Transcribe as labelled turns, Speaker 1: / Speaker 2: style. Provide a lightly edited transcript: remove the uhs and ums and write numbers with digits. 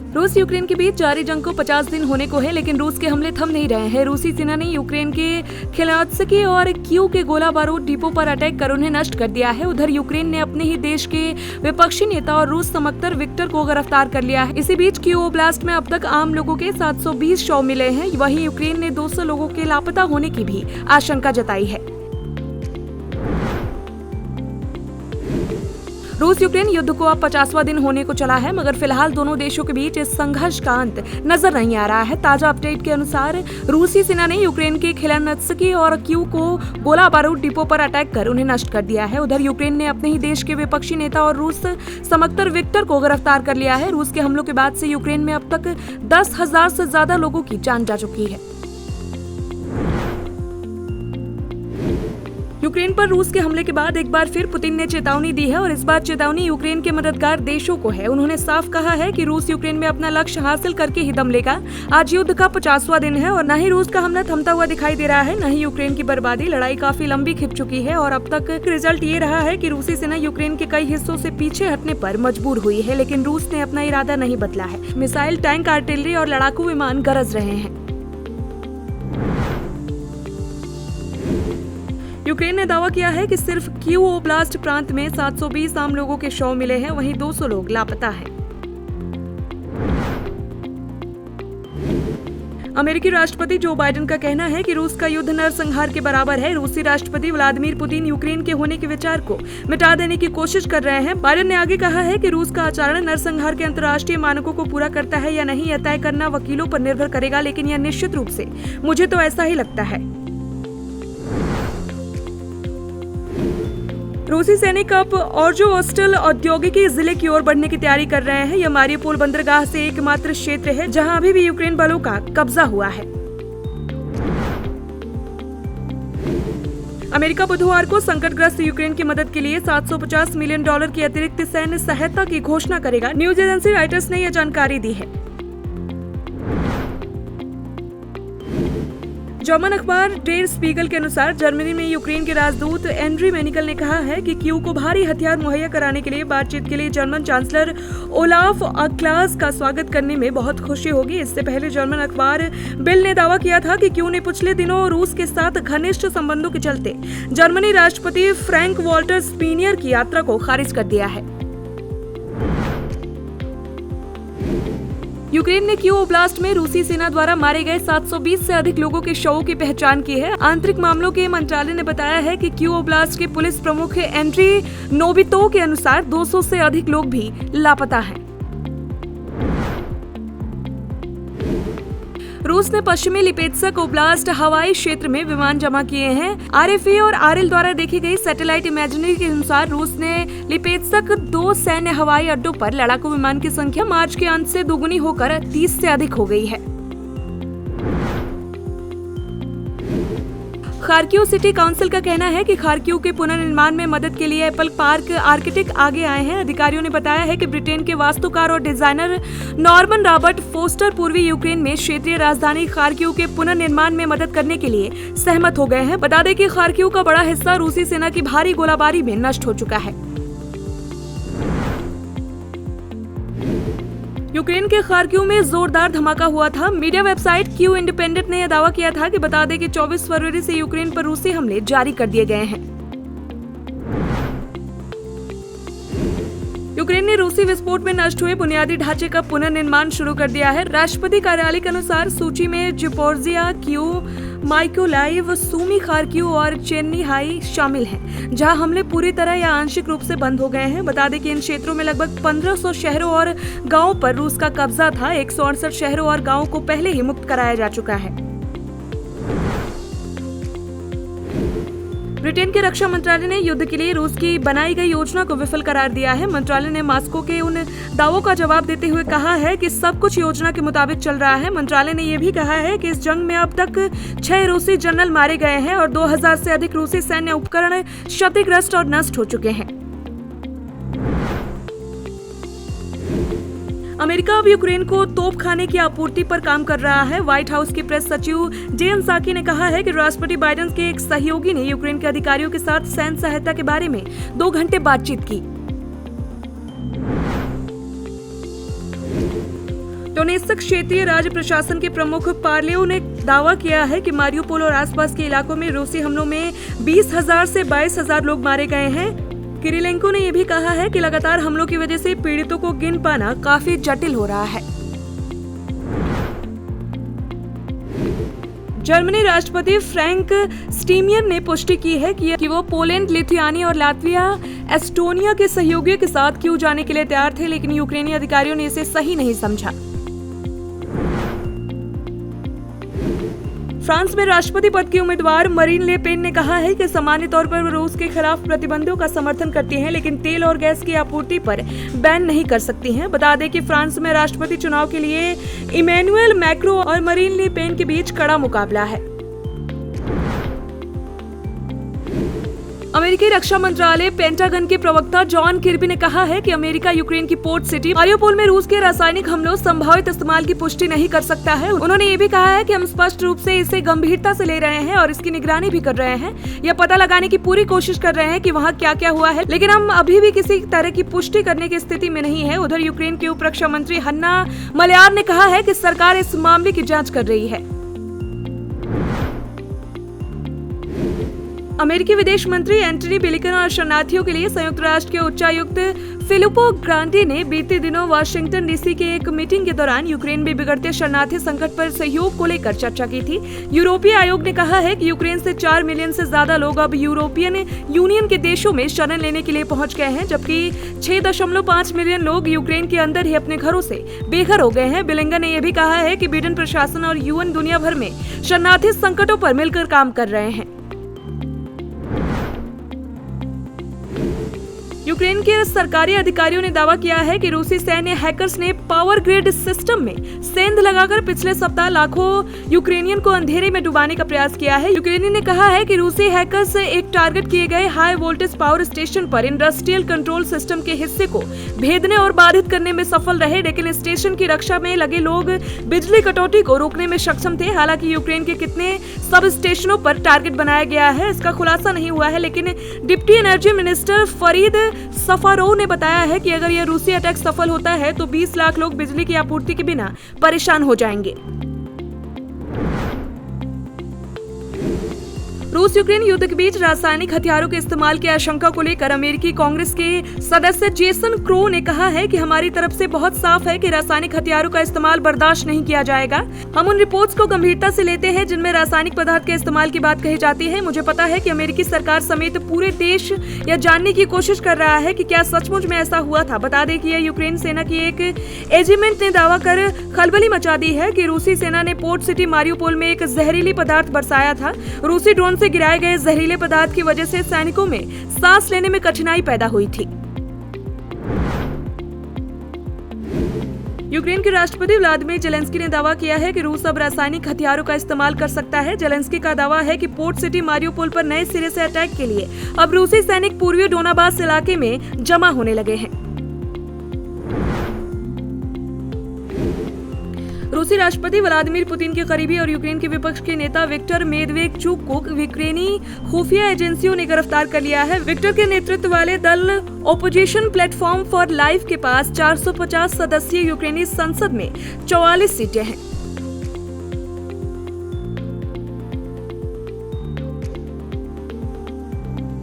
Speaker 1: रूस यूक्रेन के बीच जारी जंग को 50 दिन होने को है, लेकिन रूस के हमले थम नहीं रहे हैं। रूसी सेना ने यूक्रेन के खिलात्स्की और कीव के गोला बारूद डिपो पर अटैक कर उन्हें नष्ट कर दिया है। उधर यूक्रेन ने अपने ही देश के विपक्षी नेता और रूस समर्थक विक्टर को गिरफ्तार कर लिया है। इसी बीच कीव ओब्लास्ट में अब तक आम लोगों के 720 शव मिले हैं। वहीं यूक्रेन ने 200 लोगों के लापता होने की भी आशंका जताई है। रूस यूक्रेन युद्ध को अब 50वां दिन होने को चला है, मगर फिलहाल दोनों देशों के बीच इस संघर्ष का अंत नजर नहीं आ रहा है। ताजा अपडेट के अनुसार रूसी सेना ने यूक्रेन के खिलात्स्की और कीव को गोला बारूद डिपो पर अटैक कर उन्हें नष्ट कर दिया है। उधर यूक्रेन ने अपने ही देश के विपक्षी नेता और रूस समर्थक विक्टर को गिरफ्तार कर लिया है। रूस के हमलों के बाद से यूक्रेन में अब तक 10,000 से ज्यादा लोगों की जान जा चुकी है। यूक्रेन पर रूस के हमले के बाद एक बार फिर पुतिन ने चेतावनी दी है और इस बार चेतावनी यूक्रेन के मददगार देशों को है। उन्होंने साफ कहा है कि रूस यूक्रेन में अपना लक्ष्य हासिल करके ही दम लेगा। आज युद्ध का 50वां दिन है और न ही रूस का हमला थमता हुआ दिखाई दे रहा है, न ही यूक्रेन की बर्बादी। लड़ाई काफी लंबी खिंच चुकी है और अब तक रिजल्ट ये रहा है कि रूसी सेना यूक्रेन के कई हिस्सों से पीछे हटने पर मजबूर हुई है, लेकिन रूस ने अपना इरादा नहीं बदला है। मिसाइल, टैंक, आर्टिलरी और लड़ाकू विमान गरज रहे हैं। यूक्रेन ने दावा किया है कि सिर्फ कीव ओब्लास्ट प्रांत में 720 आम लोगों के शव मिले हैं, वहीं 200 लोग लापता हैं। अमेरिकी राष्ट्रपति जो बाइडेन का कहना है कि रूस का युद्ध नरसंहार के बराबर है। रूसी राष्ट्रपति व्लादिमीर पुतिन यूक्रेन के होने के विचार को मिटा देने की कोशिश कर रहे हैं। बाइडेन ने आगे कहा है कि रूस का आचरण नरसंहार के अंतर्राष्ट्रीय मानकों को पूरा करता है या नहीं, यह तय करना वकीलों पर निर्भर करेगा, लेकिन यह निश्चित रूप से मुझे तो ऐसा ही लगता है। रूसी सैनिक अब ऑर्जोवोस्टल औद्योगिकी जिले की ओर बढ़ने की तैयारी कर रहे हैं। यह मारियोपोल बंदरगाह से एकमात्र क्षेत्र है जहां अभी भी यूक्रेन बलों का कब्जा हुआ है। अमेरिका बुधवार को संकटग्रस्त यूक्रेन की मदद के लिए $750 मिलियन की अतिरिक्त सैन्य सहायता की घोषणा करेगा। न्यूज एजेंसी रॉयटर्स ने यह जानकारी दी है। जर्मन अखबार डेर स्पीगल के अनुसार जर्मनी में यूक्रेन के राजदूत एंड्री मेनिकल ने कहा है कि कीव को भारी हथियार मुहैया कराने के लिए बातचीत के लिए जर्मन चांसलर ओलाफ स्कॉल्ज का स्वागत करने में बहुत खुशी होगी। इससे पहले जर्मन अखबार बिल ने दावा किया था कि कीव ने पिछले दिनों रूस के साथ घनिष्ठ संबंधों के चलते जर्मनी राष्ट्रपति फ्रैंक वॉल्टर स्पीनियर की यात्रा को खारिज कर दिया है। यूक्रेन ने कीव ओब्लास्ट में रूसी सेना द्वारा मारे गए 720 से अधिक लोगों के शवों की पहचान की है। आंतरिक मामलों के मंत्रालय ने बताया है कि कीव ओब्लास्ट के पुलिस प्रमुख एंड्री नोवितो के अनुसार 200 से अधिक लोग भी लापता हैं। रूस ने पश्चिमी लिपेत्स्क ओब्लास्ट हवाई क्षेत्र में विमान जमा किए हैं। आरएफए और आरएल द्वारा देखी गई सैटेलाइट इमेजरी के अनुसार रूस ने लिपेत्स्क 2 सैन्य हवाई अड्डों पर लड़ाकू विमान की संख्या मार्च के अंत से दोगुनी होकर 30 से अधिक हो गई है। खार्किव सिटी काउंसिल का कहना है कि खार्किव के पुनर्निर्माण में मदद के लिए एप्पल पार्क आर्किटेक्ट आगे आए हैं। अधिकारियों ने बताया है कि ब्रिटेन के वास्तुकार और डिजाइनर नॉर्मन रॉबर्ट फोस्टर पूर्वी यूक्रेन में क्षेत्रीय राजधानी खार्किव के पुनर्निर्माण में मदद करने के लिए सहमत हो गए हैं। बता दें कि खार्किव का बड़ा हिस्सा रूसी सेना की भारी गोलाबारी में नष्ट हो चुका है। यूक्रेन के खार्किव में जोरदार धमाका हुआ था। मीडिया वेबसाइट क्यू इंडिपेंडेंट ने यह दावा किया था कि बता दें कि 24 फरवरी से यूक्रेन पर रूसी हमले जारी कर दिए गए हैं। यूक्रेन ने रूसी विस्फोट में नष्ट हुए बुनियादी ढांचे का पुनर्निर्माण शुरू कर दिया है। राष्ट्रपति कार्यालय के अनुसार सूची में ज़पोरिज़िया, कीव, माइकोलाइव, सूमी, खार्किव और चेर्निहाई शामिल हैं, जहां हमले पूरी तरह या आंशिक रूप से बंद हो गए हैं। बता दें कि इन क्षेत्रों में लगभग 1500 शहरों और गांवों पर रूस का कब्जा था। 168 शहरों और गांवों को पहले ही मुक्त कराया जा चुका है। ब्रिटेन के रक्षा मंत्रालय ने युद्ध के लिए रूस की बनाई गई योजना को विफल करार दिया है। मंत्रालय ने मॉस्को के उन दावों का जवाब देते हुए कहा है कि सब कुछ योजना के मुताबिक चल रहा है। मंत्रालय ने यह भी कहा है कि इस जंग में अब तक 6 रूसी जनरल मारे गए हैं और 2000 से अधिक रूसी सैन्य उपकरण क्षतिग्रस्त और नष्ट हो चुके हैं। अमेरिका अब यूक्रेन को तोपखाने की आपूर्ति पर काम कर रहा है। व्हाइट हाउस की प्रेस सचिव जेन साकी ने कहा है कि राष्ट्रपति बाइडेन के एक सहयोगी ने यूक्रेन के अधिकारियों के साथ सैन्य सहायता के बारे में 2 घंटे बातचीत की। डोनेत्स्क क्षेत्रीय राज्य प्रशासन के प्रमुख पार्लेव ने दावा किया है कि मारियुपोल और आसपास के इलाकों में रूसी हमलों में 20,000 से 22,000 लोग मारे गए हैं। किरिलेंको ने यह भी कहा है कि लगातार हमलों की वजह से पीड़ितों को गिन पाना काफी जटिल हो रहा है। जर्मनी राष्ट्रपति फ्रैंक स्टीमियर ने पुष्टि की है कि वो पोलैंड, लिथुआनिया और लातविया, एस्टोनिया के सहयोगियों के साथ क्यों जाने के लिए तैयार थे, लेकिन यूक्रेनी अधिकारियों ने इसे सही नहीं समझा। फ्रांस में राष्ट्रपति पद की उम्मीदवार मरीन ले पेन ने कहा है कि सामान्य तौर पर वो रूस के खिलाफ प्रतिबंधों का समर्थन करती हैं, लेकिन तेल और गैस की आपूर्ति पर बैन नहीं कर सकती हैं। बता दें कि फ्रांस में राष्ट्रपति चुनाव के लिए इमैनुएल मैक्रों और मरीन ले पेन के बीच कड़ा मुकाबला है। अमेरिकी रक्षा मंत्रालय पेंटागन के प्रवक्ता जॉन किर्बी ने कहा है कि अमेरिका यूक्रेन की पोर्ट सिटी मारियुपोल में रूस के रासायनिक हमलों संभावित इस्तेमाल की पुष्टि नहीं कर सकता है। उन्होंने ये भी कहा है कि हम स्पष्ट रूप से इसे गंभीरता से ले रहे हैं और इसकी निगरानी भी कर रहे हैं। यह पता लगाने की पूरी कोशिश कर रहे हैं कि वहाँ क्या क्या हुआ है, लेकिन हम अभी भी किसी तरह की पुष्टि करने की स्थिति में नहीं है। उधर यूक्रेन के उप रक्षा मंत्री हन्ना मल्यार ने कहा है कि सरकार इस मामले की जाँच कर रही है। अमेरिकी विदेश मंत्री एंटनी ब्लिंकन और शरणार्थियों के लिए संयुक्त राष्ट्र के उच्चायुक्त फिलिपो ग्रांडी ने बीते दिनों वाशिंगटन डीसी के एक मीटिंग के दौरान यूक्रेन में बिगड़ते शरणार्थी संकट पर सहयोग को लेकर चर्चा की थी। यूरोपीय आयोग ने कहा है कि यूक्रेन से 4 मिलियन से ज्यादा लोग अब यूरोपियन यूनियन के देशों में शरण लेने के लिए पहुंच गए हैं, जबकि 6.5 मिलियन लोग यूक्रेन के अंदर ही अपने घरों से बेघर हो गए हैं। ब्लिंकन ने यह भी कहा है कि बिडेन प्रशासन और यूएन दुनिया भर में शरणार्थी संकटों पर मिलकर काम कर रहे हैं। यूक्रेन के सरकारी अधिकारियों ने दावा किया है कि रूसी सैन्य हैकर्स ने पावर ग्रिड सिस्टम में सेंध लगाकर पिछले सप्ताह लाखों यूक्रेनियन को अंधेरे में डुबाने का प्रयास किया है। यूक्रेन ने कहा है कि रूसी हैकर्स एक टारगेट किए गए हाई वोल्टेज पावर स्टेशन पर इंडस्ट्रियल कंट्रोल सिस्टम के हिस्से को भेदने और बाधित करने में सफल रहे, लेकिन स्टेशन की रक्षा में लगे लोग बिजली कटौती को रोकने में सक्षम थे। हालांकि यूक्रेन के कितने सब स्टेशनों पर टारगेट बनाया गया है इसका खुलासा नहीं हुआ है, लेकिन deputy energy minister Farid Safarov ने बताया है कि अगर यह रूसी अटैक सफल होता है तो 20 लाख लोग बिजली की आपूर्ति के बिना परेशान हो जाएंगे। रूस यूक्रेन युद्ध के बीच रासायनिक हथियारों के इस्तेमाल की आशंका को लेकर अमेरिकी कांग्रेस के सदस्य जेसन क्रो ने कहा है कि हमारी तरफ से बहुत साफ है कि रासायनिक हथियारों का इस्तेमाल बर्दाश्त नहीं किया जाएगा। हम उन रिपोर्ट्स को गंभीरता से लेते हैं जिनमें रासायनिक पदार्थ के इस्तेमाल की बात कही जाती है। मुझे पता है कि अमेरिकी सरकार समेत पूरे देश यह जानने की कोशिश कर रहा है कि क्या सचमुच में ऐसा हुआ था। बता दें कि यह यूक्रेन सेना की एक एजेंट ने दावा कर खलबली मचा दी है कि रूसी सेना ने पोर्ट सिटी मारियुपोल में एक जहरीली पदार्थ बरसाया था। रूसी ड्रोन से गिराए गए जहरीले पदार्थ की वजह से सैनिकों में सांस लेने में कठिनाई पैदा हुई थी। यूक्रेन के राष्ट्रपति व्लादिमीर जेलेंस्की ने दावा किया है कि रूस अब रासायनिक हथियारों का इस्तेमाल कर सकता है। जेलेंस्की का दावा है कि पोर्ट सिटी मारियुपोल पर नए सिरे से अटैक के लिए अब रूसी सैनिक पूर्वी डोनाबास इलाके में जमा होने लगे हैं। रूसी राष्ट्रपति व्लादिमीर पुतिन के करीबी और यूक्रेन के विपक्ष के नेता विक्टर मेदवेदेवचुक को यूक्रेनी खुफिया एजेंसियों ने गिरफ्तार कर लिया है। विक्टर के नेतृत्व वाले दल ओपोजिशन प्लेटफॉर्म फॉर लाइफ के पास 450 सदस्यीय यूक्रेनी संसद में 44 सीटें हैं।